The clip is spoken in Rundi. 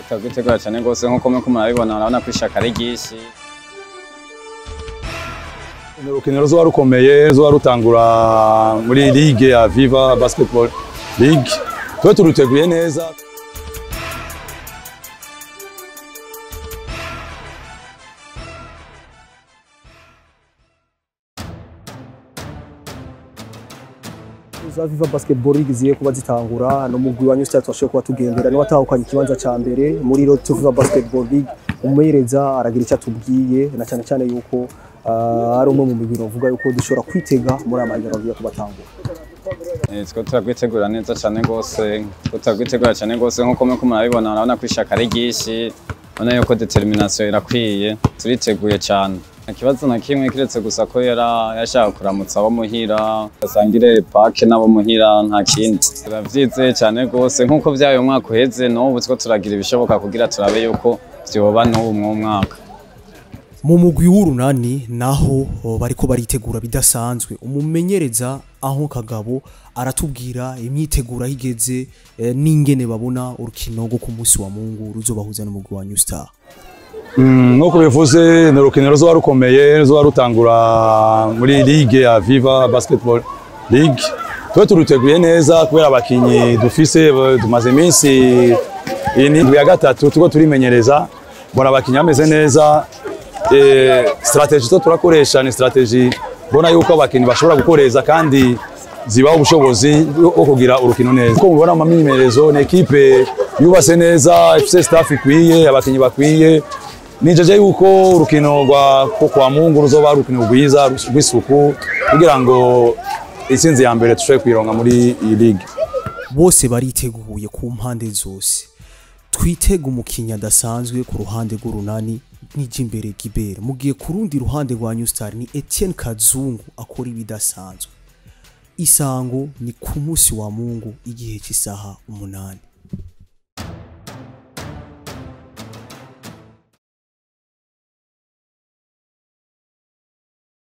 Twagitegura cyane gose nkuko mwe kumurabibona urabona ko ishaka ari ryinshi. Urukino ruzoba rukomeye ruzoba rutangura muri ligue ya Viva Basketball League. Twe turuteguye neza. Za Viva Basketball League ziye kuba zitangura no mugwi wa New Star twashoye kuba tugendera ni watahukanye ikibanza ca mbere muri Road Viva Basketball League. Umuhereza aragira icyo atubwiye na cyane cyane yuko ari umwe mu migwi uvuga yuko dushobora kwitega muri amahirwe agiye kubatangura. Twe turagwitegura neza cyane gose, tutagitegura cyane gose nkuko mwe kumurabibona urabona ko ishaka ari ryinshi, ubona yuko determination irakwiye, turiteguye cyane. Ikibazo na kimwe kiretse gusa ko yashaka kuramutsa abo muhira, asangire park nabo muhira nta kindi. Turavyize cyane gose nkuko vyayo umwaka uheze, n'ubu two turagira ibishoboka kugira turabe yuko vyoba n'ubu mu mwaka. Mu mugwi w'urunani naho bariko baritegura bidasanzwe. Umumenyereza aho Kagabo aratubwira imyitegura higeze n'ingene babona urukino rwo ku munsi wa Mungu ruzobahuza n'umugwi wa New Star. Nkuko bivuze ni urukino ruzoba rukomeye ruzoba rutangura muri ligue ya Viva Basketball League. Twe turuteguye neza kubera abakinyi dufise tumaze iminsi iyi ya gatatu tuko turimenyereza, bona abakinyi ameze neza. Strategy to turakoresha ni strategy bona yuko abakinyi bashobora gukoreza kandi zibaho ubushobozi bwo kugira urukino neza. Uko mubona mu myimenyerezo ni equipe yubase neza, ifise staff ikwiye, abakinyi bakwiye. Nijeje yuko urukino kwa Mungu ruzoba urukino rwiza rw'isuku kugira ngo itsinzi ya mbere tushoye kwironga muri iyi ligue. Bose bariteguye ku mpande zose. Twitega umukinya adasanzwe ku ruhande rw'urunani n'ijimbere Gibera. Mugiye ku rundi ruhande rwa New Star ni Etienne Kazungu akora ibidasanzwe. Isango ni ku munsi wa Mungu igihe cy'isaha 8.